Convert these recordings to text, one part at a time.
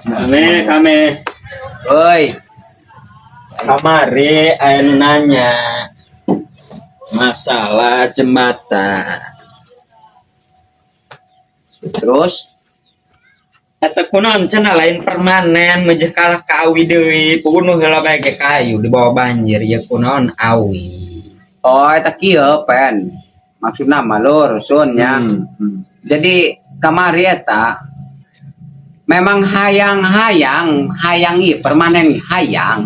Kami. Oi, Kamari anu nanya masalah jembatan. terus Eta kunaon cenah lain permanen mejeh kalah ka awi deui punuh heula bae ge kayu di bawah banjir ya kunaon awi. oh eta kieu pen. Maksudna mah lur sun nya. Jadi kamari eta memang hayang ieu permanen hayang.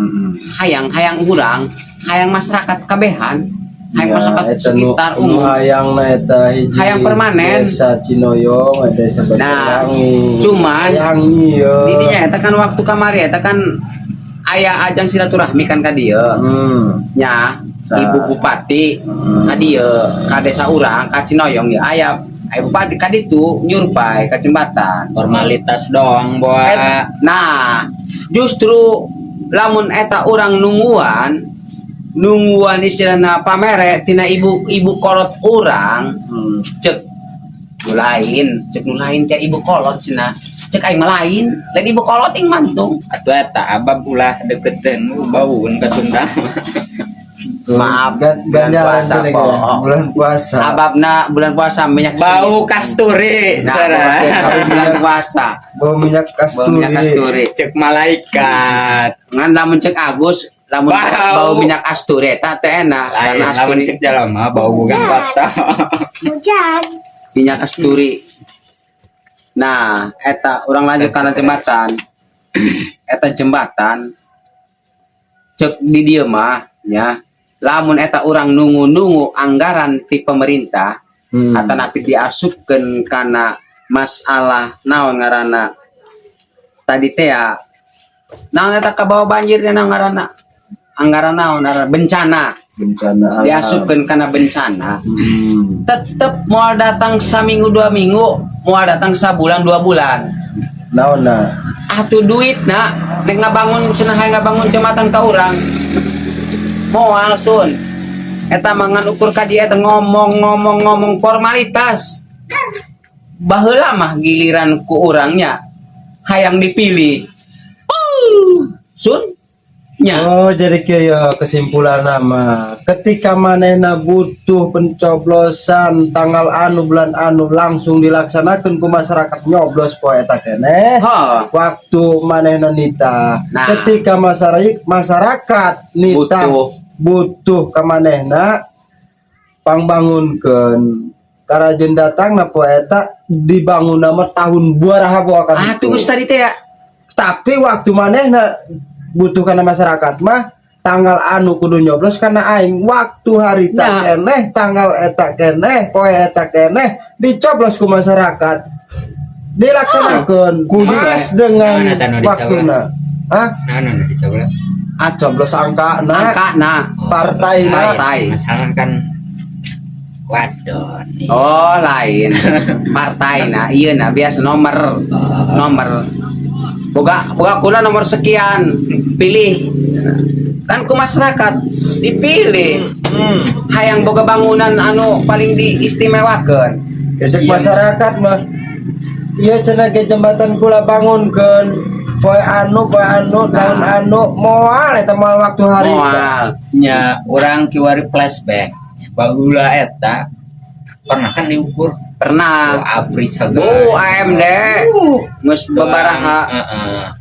Hayang urang, hayang masyarakat kabehan. Hayang masyarakat sekitar umum. Hayangna eta hiji. Hayang permanen. Desa Cinoyong, desa Nah, Baturangi. cuman hayang ieu. di dinya eta kan waktu kamari eta kan aya ajang silaturahmi kan ka dieu. Nya Ibu Bupati ka dieu, ka desa urang, ka Cinoyong ya aya bupati ka ditu nyurpai ka jembatan. Formalitas doang boa. Nah, justru lamun eta urang nungguan istilahna pamere tina ibu kolot urang cek nu lain teh ibu kolot cenah cek aing mah lain lain ibu kolot ing mantung Atuh eta abab ulah deketeun baueun ka Sunda. maaf bulan puasa. ababna bulan puasa minyak Bau kasturi nah, sarah. bulan puasa Bau minyak bau minyak kasturi. kasturi Cek malaikat. ngan lamun cek Agus lamun bau minyak kasturi eta teh enak Lain karena lamun kasturi cek jalema bau bukan bata. minyak kasturi. Nah, eta orang lanjut karena jembatan. Eta jembatan cek di dieu mah nya. Lamun eta orang nunggu anggaran ti pemerintah atau napi diasupkeun kana masalah naon ngaranna. Tadi teh ya naon eta ka bawah banjir teh naon ngaranna? Anggaran naon bencana. Bencana Diasupkeun kana bencana. Tetep mau datang seminggu 2 minggu, mau datang sebulan 2 bulan. naonna Atuh duit nak, nek ngabangun cenah ngabangun jembatan ka urang. Moal sun. Eta mangan ukur ka dia eta ngomong formalitas. Baheula mah giliran ku urangnya hayang dipilih. Sun nya. Oh, jadi kayak kesimpulan nama ketika manehna butuh pencoblosan tanggal anu bulan anu langsung dilaksanakan ku masyarakat nyoblos poe eta keneh. Waktu manehna nita. Nah. Ketika masyarakat nita butuh ka manehna pangbangunkeun karajeun datangna poe eta dibangun nama tahun buaraha poe ka Atuh geus tadi teh ya. tapi waktu manehna butuh karena masyarakat mah tanggal anu kudu nyoblos karena aing waktu harita keneh tanggal eta keneh poe eta keneh dicoblos ku masyarakat dilaksanakeun pas dengan waktuna. Hah? Nah, dicoblos. Coblos angkana partai. Masalah kan wadon. Oh, lain. Partai nah, iya nah biasa nomor. Boga kula nomor sekian, pilih. Kan ku masyarakat dipilih. Hayang boga bangunan anu paling diistimewakeun. Cek masyarakat mah ieu cenah ge jembatan kula bangunkeun poe anu tahun anu moal eta moal waktu hari nya urang kiwari flashback baheula eta pernah kan diukur abri sagala AMD geus babaraha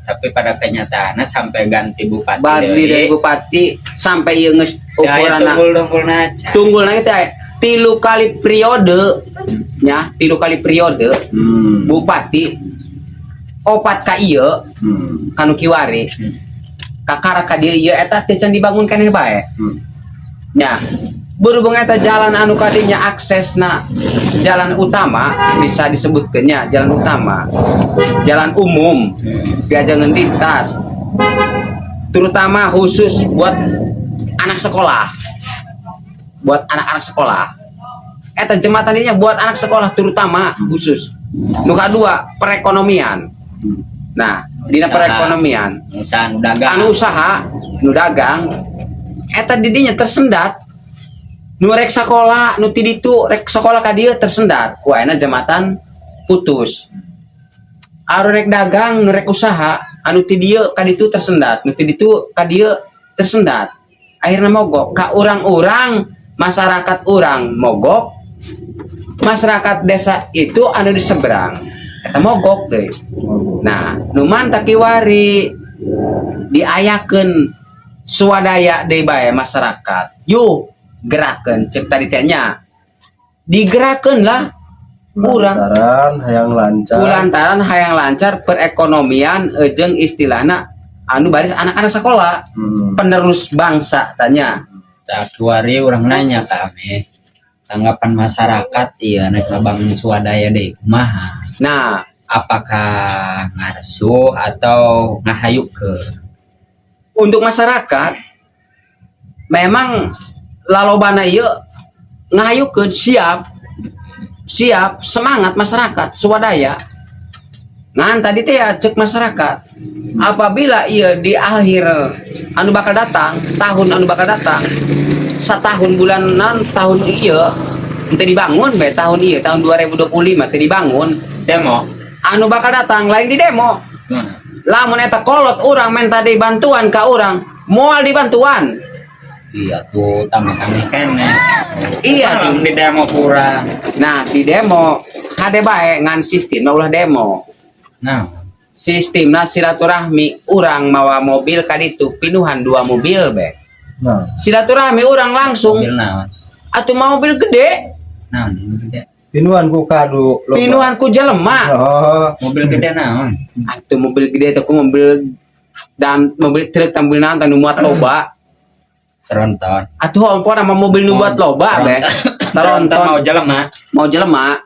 tapi pada kenyataannya sampai ganti bupati dari bupati sampai ieu geus ukuranna tunggulna teh 3 kali periode nya 3 kali periode bupati opat ka ieu kanu kiwari kakara ka dieu ieu eta teh can dibangun keneh bae nya berhubung eta jalan anu kadinya aksesna jalan utama bisa disebutkeunnya jalan utama jalan umum diajangan lintas terutama khusus buat anak sekolah eta jembatan ini buat anak sekolah terutama khusus nu kadua perekonomian. Nah dina perekonomian usaha nu dagang eta didinya tersendat nu rek sekolah nu ti ditu rek sekolah ka dieu tersendat ku ayeuna jembatan putus Anu rek dagang, nu rek usaha, anu ti dieu ka ditu tersendat, nu ti ditu ka dieu tersendat. Akhirnya mogok. Ka orang-orang masyarakat orang mogok, masyarakat desa itu anu di seberang eta mogok deh. Nah, nu manta kiwari diayakeun swadaya deui bae masyarakat. Yuk gerakeun cek tadi teh nya. Digerakeun lah urang lantaran hayang lancar perekonomian jeung istilahna anu baris anak-anak sekolah penerus bangsa tanya. Tak kiwari orang nanya kami tanggapan masyarakat iya naik ngabangun swadaya deh kumaha. Nah, apakah ngarsuh atau ngahayuk ke? Untuk masyarakat memang lalobana ieu ngahayukeun siap semangat masyarakat swadaya. Ngan tadi teh ya cek masyarakat apabila ia di akhir anu bakal datang tahun anu bakal datang setahun bulanan tahun iya teu dibangun be tahun iya tahun 2025 teu dibangun Demo. anu bakal datang lain di demo. Lamun eta kolot urang minta dibantuan ka urang moal dibantuan. Iya tuh tamu kami kene. Iya tuh di demo kurang. Nah di demo hade bae ngan sistem ulah demo. Nah, Sistemna silaturahmi urang mawa mobil kaditu pinuhan 2 mobil be. Nah, Silaturahmi urang langsung mobil naon? atuh mau mobil gede Naon gede? pinuhan ku kado loba. pinuhan ku jelema. Oh, Mobil gede naon? Atuh mobil gede teh ku mobil dan mobil truk tampil nanti nu muat loba. Tronton. Atuh ompor sama mobil nu buat loba be. Tronton Taronton mau jelema. mau jelema.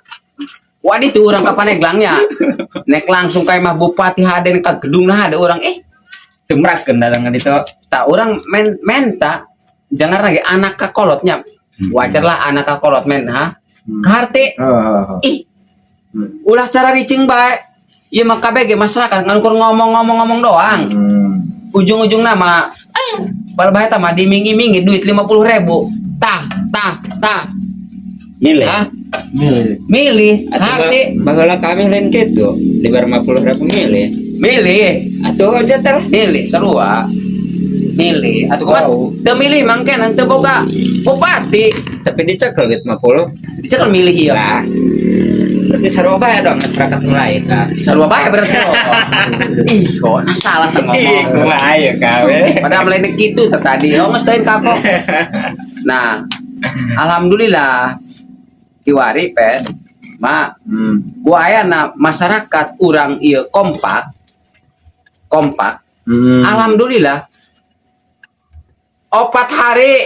Wadi tuh orang kapan neglangnya. Nek langsung kayak mah bupati haden ka gedung nah ada orang Temrakeun datang itu. tak orang menta jangan lagi anak kakolotnya. Wajar lah anak kakolot men ha. Kaharte ih. Ulah cara ricing bae. Ieu mah kabeh ge masyarakat ngan kur ngomong-ngomong doang. Ujung-ujung nama bal bae tah mah dimingi-mingi duit 50.000. Tah. Milih. Hah? milih. Milih kaharte Baheula kami lain kitu. Di 50.000 milih. milih. Atuh aja teh. Milih sarua. Milih atuh kumaha? Teu milih mangke nang teu boga bupati. Tapi dicekel gitu 50. Dicekel milih ieu. Lah. Berarti sarua bae dong masyarakat mulai kan. Sarua bae berarti. Ih, kok nah salah teh ngomong. Kumaha ya kawe. Padahal melenek kitu teh tadi. Oh, geus teuing kapok. Nah, alhamdulillah kiwari pe ku ayana masyarakat urang ieu kompak. Alhamdulillah 4 hari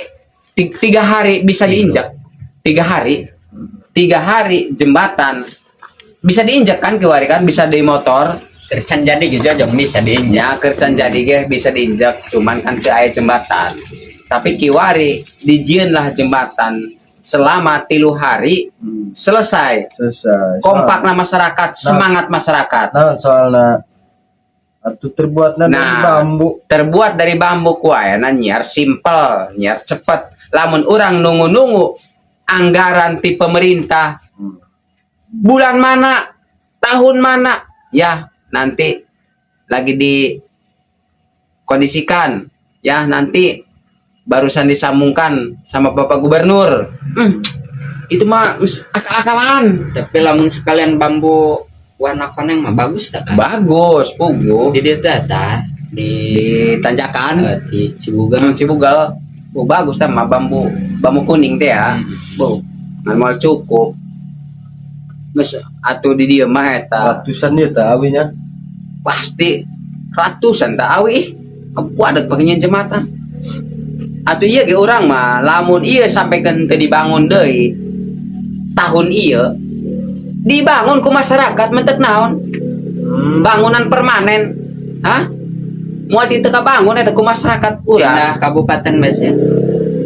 3 hari bisa diinjak 3 hari jembatan bisa diinjak kan kiwari kan bisa di motor Kercan jadi gitu jong bisa diinjak. ya kerjaan jadi ge bisa diinjak cuman kan teu aya jembatan tapi kiwari dijieun lah jembatan selama 3 hari selesai kompakna masyarakat semangat masyarakat. Nah, soalnya atuh terbuat dari bambu. Terbuat dari bambu kuayana nyiar simpel, nyiar cepet. Lamun orang nunggu-nunggu anggaran ti pemerintah bulan mana, tahun mana, ya nanti lagi dikondisikan, ya nanti barusan disambungkan sama Bapak Gubernur. Itu mah akal-akalan. Tapi lamun sekalian bambu warna koneng mah bagus tak kan? Bagus, pugu. Di data di Tanjakan, di Cibugal. Cibugal. Oh, bagus tah mah bambu kuning teh ya. Bu, normal cukup. Geus atuh di dieu mah eta Ratusan ya tah awinya. pasti ratusan tah awi. Wadat pakainya jembatan. Atuh ieu ge urang mah lamun ieu sampekeun teu dibangun deui tahun ieu dibangun ku masyarakat mentek naon? Bangunan permanen. Hah? Moal di teu kabangun eta ku masyarakat urang. Pindah kabupaten biasanya.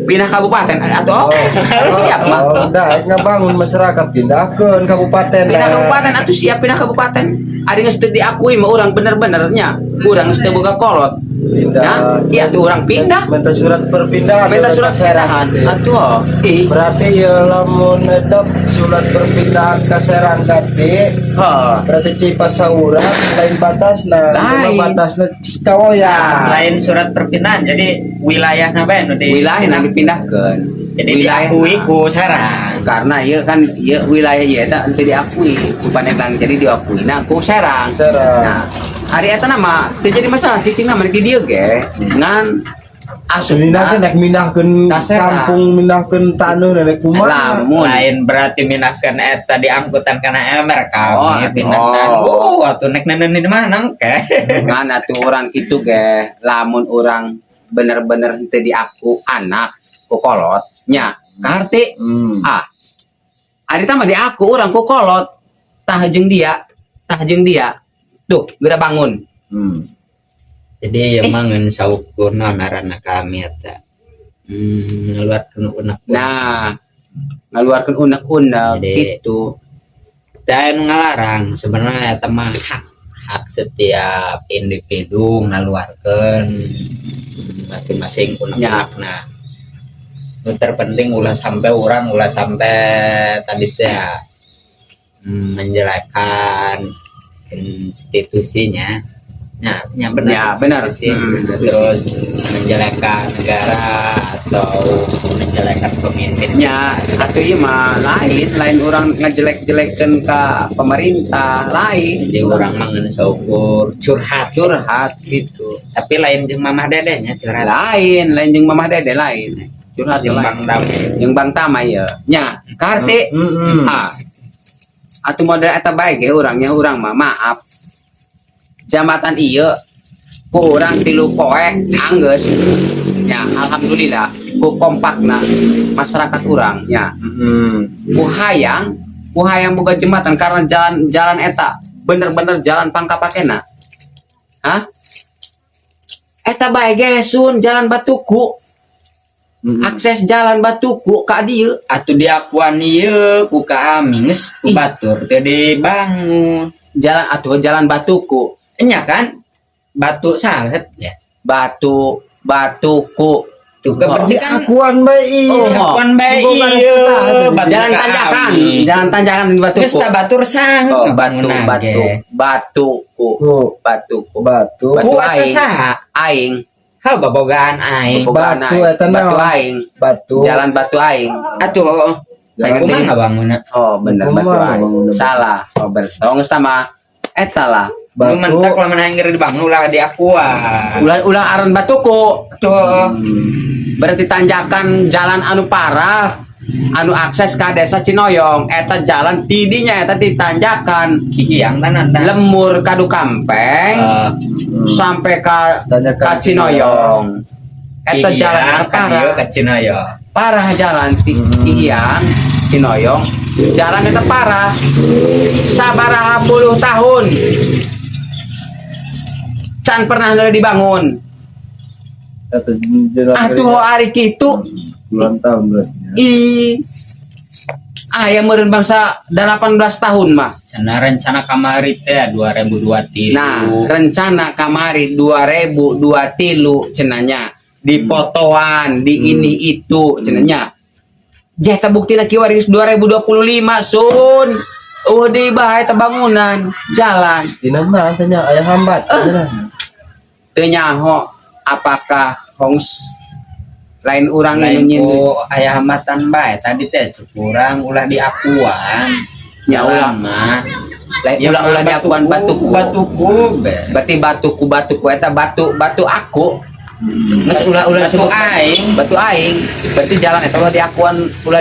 Pindah kabupaten atau harus siap mah. Udah ngabangun masyarakat pindahkeun kabupaten. Pindah kabupaten atuh siap pindah kabupaten. ada geus teu diakui mah urang bener-benernya urang geus teu boga kolot. Nah, iya tuh orang pindah. Minta surat perpindahan. Minta surat pindahan. Atuh. Berarti ya lamun tetap surat perpindahan ke Serang Kati. Berarti Cipasaura lain batas Lain. batasna Cicawoya. Lain surat perpindahan jadi wilayahna bae nu di Wilayah yang dipindahkeun. jadi diakui ku Serang. Karena ieu kan ieu wilayah ieu eta teu diakui ku Pandeglang jadi diakui nah ku Serang. Nah, hari eta nama teu jadi masalah cicing nama di dieu ge ngan Aslinya asupna nek mindahkeun Ka Serang. kampung mindahkeun taneuh nek kumaha. lamun Lain berarti mindahkeun eta diangkutan kana Emer Oh, kami pindahkan. oh. Atuh nek neneun di mana ke? ngan atuh urang kitu ge lamun urang bener-bener teu diaku anak ku kolot nya karti ari tah mah diaku urang ku kolot tah jeung dia tuh geura bangun. Jadi emang saukur ngaranna kami eta. Ngeluarkeun unek. Nah, ngaluarkeun unek-unek Jadi- gitu. Teu nu ngalarang sebenarnya eta mah hak setiap individu ngaluarkeun masing-masing unek-unekna. Nu terpenting ulah sampai tadi teh menjelekan institusinya. Nah, yang Ya, benar. benar. institusi. Terus menjelekan negara atau menjelekan pemimpinnya. Atuh ieu mah lain orang ngajelek-jelekeun ka pemerintah, lain. Jadi orang mangan saukur curhat gitu. tapi lain jeung mamah dedenya curhat Lain jeung Mamah Dede lain. Curhat jeung lain. Bang Dam. Jeung Bang Tama ieu. Nya, karti atuh model eta bae ge urangnya urang mah maaf. Jambatan ieu ku urang 3 poe anggeus. Ya, alhamdulillah ku kompakna masyarakat urang nya. Ku hayang boga jembatan karena jalan eta bener-bener jalan pangkapakena. Hah? Eta bae ge sun jalan Batuku. Akses jalan Batuku ka dieu Atuh diakuan ieu ku kami geus ku batur teu dibangun. jalan Batuku. Enya kan batu sahet ya. Batuku Tuh berarti kan Akuan bae Oh, akuan bae Bukan ieu susah. batu jalan ka tanjakan ami. jalan tanjakan di Geus Batuku. ta batur sahet Oh, ngebangunan ge. Batuku. batu Batu Ku eta aing. saha? Aing. Hal babogaan aing. Bogaan Batu aing. eta Batu naon? aing. batu Jalan Batu aing. Atuh Aing kumaha ngabangunna? Oh, bener Kumaha Batu aing. bangunna? Salah. Oh, bener. Oh, geus tama. Eta lah. Nu mentak lamun aing keur dibangun ulah diakuan. Ulah aran Batuku. Tuh Berarti tanjakan jalan anu parah. Anu akses ka desa Cinoyong. Eta jalan tidinya eta ditanjakan. kihiang tananda. Lemur kadu Kampeng. Sampai ka Tanjakan Cinoyong. Eta jalan eta parah. ka Cinoyo. Parah jalan Tigiang Cinoyong. Jalan eta parah. Sabaraha puluh tahun. Can pernah dibangun. Atuh ari kitu. bulan tahun berarti. Aya meureun bangsa 18 tahun mah. Cenah rencana kamari teh 2023. Nah, rencana kamari 2023 cenanya di fotoan, di ini itu cenanya. Jah ta buktina kieu waris 2025 sun. Di bae teh bangunan, jalan. Dina mah tanya aya hambat. Teu nyaho apakah hongs lain urang lain anu ku aya hambatan bae tadi teh cukurang ulah diakuan. Ya, ulah. mah. lain Ya, ulah diakuan batuku. Berarti batuku eta batu aku. Geus ulah batu aing. batu aing. Berarti jalan eta ulah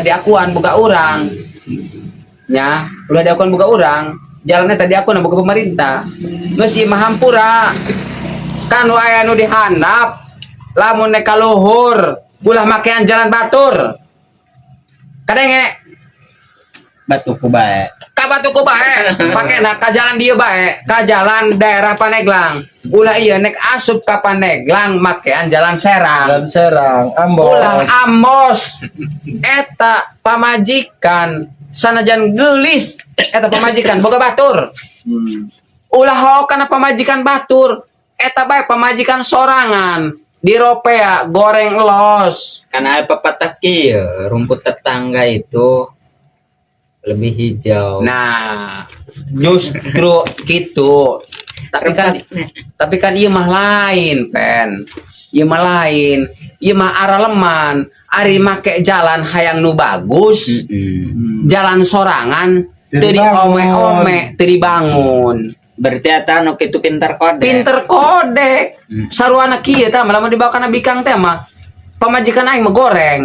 diakuan boga urang. Nya, ulah diakuan boga urang. Jalan eta diakuan boga pemerintah. Geus ieu mah hampura. Kan aya nu dihandap. Lamun nek ka luhur, ulah makean jalan batur. Kadenge Batuku bae. ka Batuku bae, pakena ka jalan dieu bae, ka jalan daerah Paneglang. Ulah ieu nek asup ka Paneglang makean jalan Serang. Dan Serang, Ambon. Ulah Amos. Eta pamajikan sanajan geulis eta pamajikan boga batur. ulah ho kana pamajikan batur eta bae pamajikan sorangan di ropea goreng los. Karena pepatah kieu, rumput tetangga itu lebih hijau. Nah, justru gitu. Tapi kan ieu mah lain, Pen. Ieu mah lain. Ieu mah araleman, ari make jalan hayang nu bagus. Jalan sorangan teu diome-ome, teu dibangun. Berarti eta nu kitu pinter kode. Pinter kodek. Saruana kieu tah lamun dibawa kana bikang teh mah pamajikan aing mah goreng.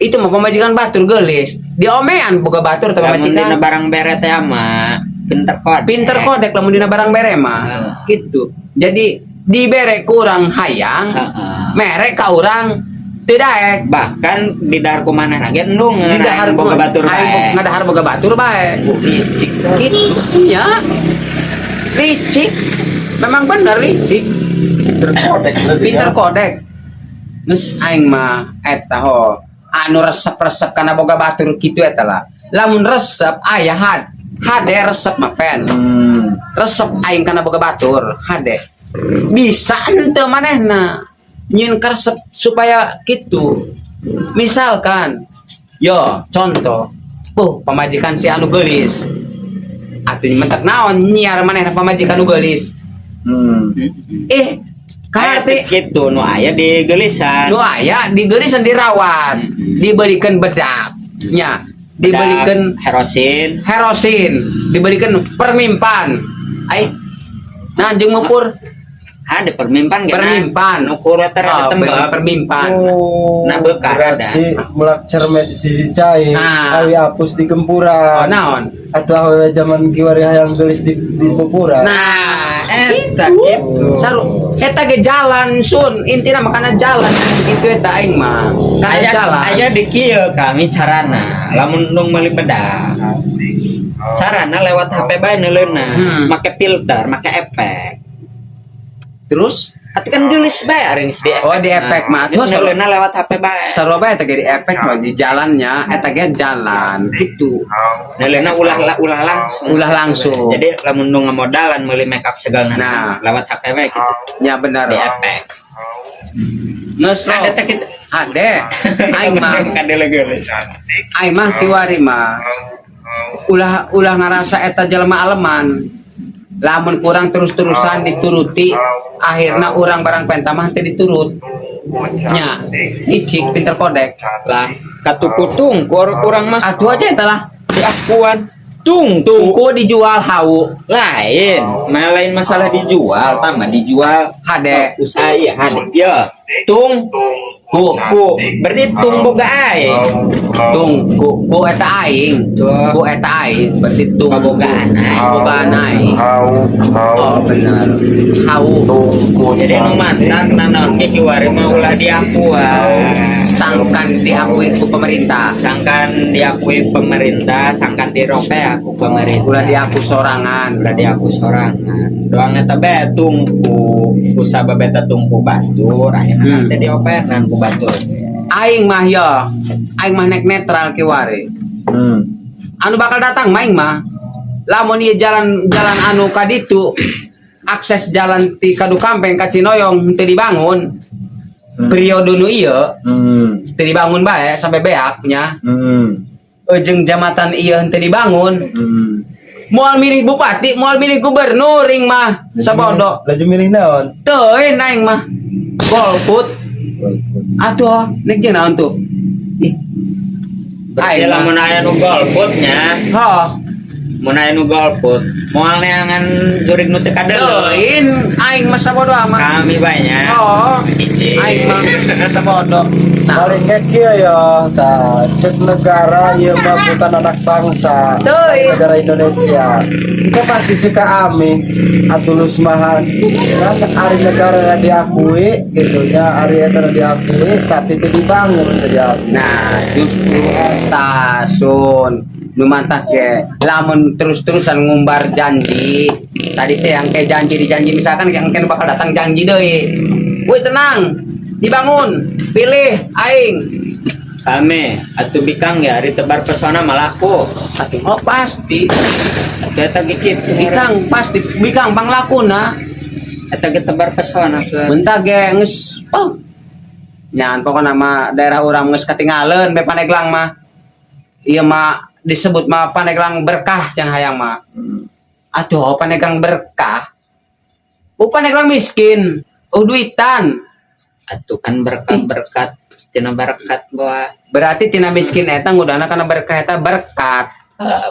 Itu mah pamajikan batur gelis. Diomean boga batur teh Lamun dina pamajikan. barang bere teh mah pinter kode. Pinter kodek lamun dina barang bere mah. Gitu. Jadi dibere kurang hayang, merek ka urang teu daek. Bahkan di dahar kumaneh lagi endung Di dahar boga batur bae. ngadahar boga batur bae. Licik. Gitu. Ya. Licik. Memang bener licik. Pinter kodek. Geus aing mah eta ho anu resep-resep kana boga batur kitu eta lah. Lamun resep aya hade resep mah pen. Resep aing kana boga batur hade. Bisa henteu manehna nyieun ka resep supaya kitu. Misalkan yo contoh pamajikan si anu geulis. Atuh mentek naon nyiar manehna pamajikan nu geulis. Kate gitu nu aya di gelisan. nu aya di geulisan dirawat, diberikan bedak, nya, diberikan herosin, diberikan permimpan. Ai, nah jeung mupur ada permimpan gak? Permimpan. Nukur rata tembak permimpan. Nah bekar ada. Berarti mulak cermet sisi cair, Nah. awi apus di gempuran. Oh, naon? Atau awi zaman kiwari hayang gelis di gempuran. Nah, Eta gitu. Saru, eta ge jalan sun, intina makana jalan itu eta aing mah. Kana jalan. Aya di kieu kami carana, lamun nu meuli bedak. Carana lewat HP bae neuleuna, make filter, make efek. Terus Atuh kan geulis bae ari geus di efek. Oh, di efek mah. Terus neuleuna lewat HP bae. sarua bae eta ge di efek mah di jalannya eta ge jalan gitu. Neuleuna ulah langsung. Ulah langsung. Jadi lamun nu ngamodalan meuli make up segala Nah. lewat HP bae gitu. Ya benar. Di efek. Nges Ada teh kitu. ade. Aing mah Kadele geulis. aing mah kiwari mah ulah ngarasa eta jelema aleman. Lamun kurang terus-terusan dituruti, akhirnya orang barang penta mah teu diturut. Nya, icik pinter kodek. Lah katuku tungkur urang mah Atuh aja eta lah. diakuan. Tungku Tungku dijual hau. lain, lain masalah dijual, tambah dijual Hade. usaha ya hade. Ya, ku berarti tung boga aing. Ku eta aing. Ku eta aing berarti Bogaan aing. bogaan aing. Oh bener. Hau. Jadi nu mantak nanaon ge kiwari mah ulah diakuan. Sangkan diakui ku pemerintah. Sangkan diakui pemerintah, sangkan diropea ku pemerintah. Ulah diaku sorangan. Udah diaku sorangan. Doang eta bae tungku, usaba beta tungku batur, ayeuna teh dioperan ku batur. Aing mah ya. Aing mah nek netral kiwari. Anu bakal datang maing mah lamun ieu jalan anu kaditu akses jalan ti kadu kampeng ka Cinoyong teu dibangun periode nu ieu teu dibangun bae sampai beak nya jeung jambatan ieu teu dibangun moal milih bupati moal milih gubernur ing mah sabodo Laju milih naon? teuing aing mah golput atuh nek jeung naon tuh ih Berarti aing mah lamun aya nu golputnya, oh mun aya nu golput, moal neangan jurig nu teu kadeuleuh. teuing aing mah sabodo amat Kami banyak. oh aing mah sabodo nah Paling kecil ya, cek negara ya mah bukan anak bangsa, Teuing. negara Indonesia. Kita pasti ceka ami, atulus mahan. Kan hari negara yang diakui, gitu ya, hari itu diakui, tapi itu dibangun itu diakui. nah justru eta sun nu mantap ge lamun terus-terusan ngumbar janji tadi teh yang kayak janji misalkan yang kan bakal datang janji deui woi tenang dibangun pilih aing kami atau bikang ya hari tebar pesona malaku Oh pasti. kita gigit Bikang pasti bikang bang lakuna. kita tebar pesona ke Bentar ge geus oh. Nyan pokoknya mah daerah orang geus katinggalan be Pandeglang mah. Ieu mah disebut mah Pandeglang berkah can hayang mah. Atuh Pandeglang berkah. Pandeglang miskin, duitan. atuh kan berkat tina berkat bahwa Berarti tina miskin eta ngudana kana berkah eta berkat.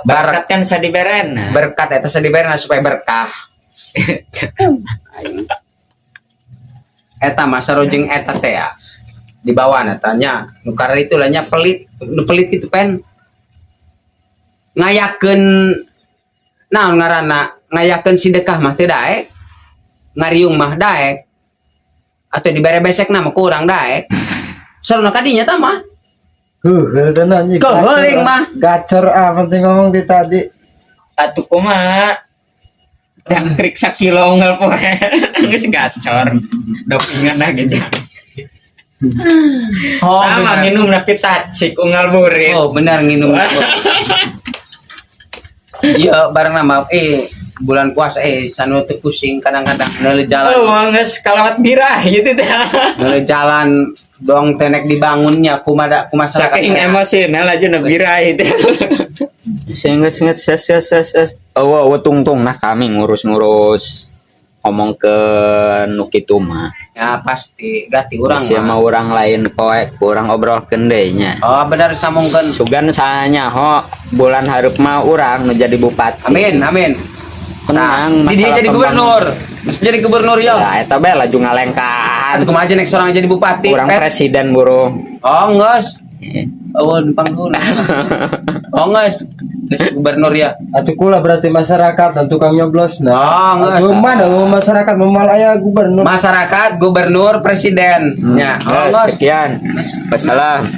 berkat kan sadiberena Berkat eta sadiberna supaya berkah. Eta mah sarojeng eta teh ya. Di bawah tanya nu karena itu lahnya pelit nu pelit itu pen ngayakeun naon ngaranna ngayakeun sedekah mah teu daek ngariung mah daek atau dibere besekna mah kurang daek saruna kadinya tah mah tenan nih. Keuling mah. Gacor penting ngomong di tadi. atuh kumaha jangkrik sakilo unggal poe geus gacor dopingan gitu oh sama benar. minum tapi tacik unggal burit Oh benar nginum. Iya bareng nama bulan puasa sanu teu pusing kadang-kadang neuleuh jalan. oh geus kalawat birah gitu teh Neuleuh jalan dong tenek dibangunnya kumaha saking emosional aja na birah itu sehingga ses oh tungtung nah kami ngurus ngomong ke nukitu mah ya pasti ganti urang sama orang lain poe kurang obrol kendenya oh benar samungkeun sugan sahanya ho bulan hareup mah urang nu jadi bupati amin amin tenang di dia jadi gubernur jadi gubernur ya eta bae laju ngalengkaan kumaha aja nek seorang jadi bupati urang presiden burung oh geus oh dipanggul oh geus gubernur ya Atuh kula berarti masyarakat dan tukang nyoblos nah. oh geus Atuh mana mau masyarakat memal aya gubernur. masyarakat gubernur presiden ya oh geus sekian wassalam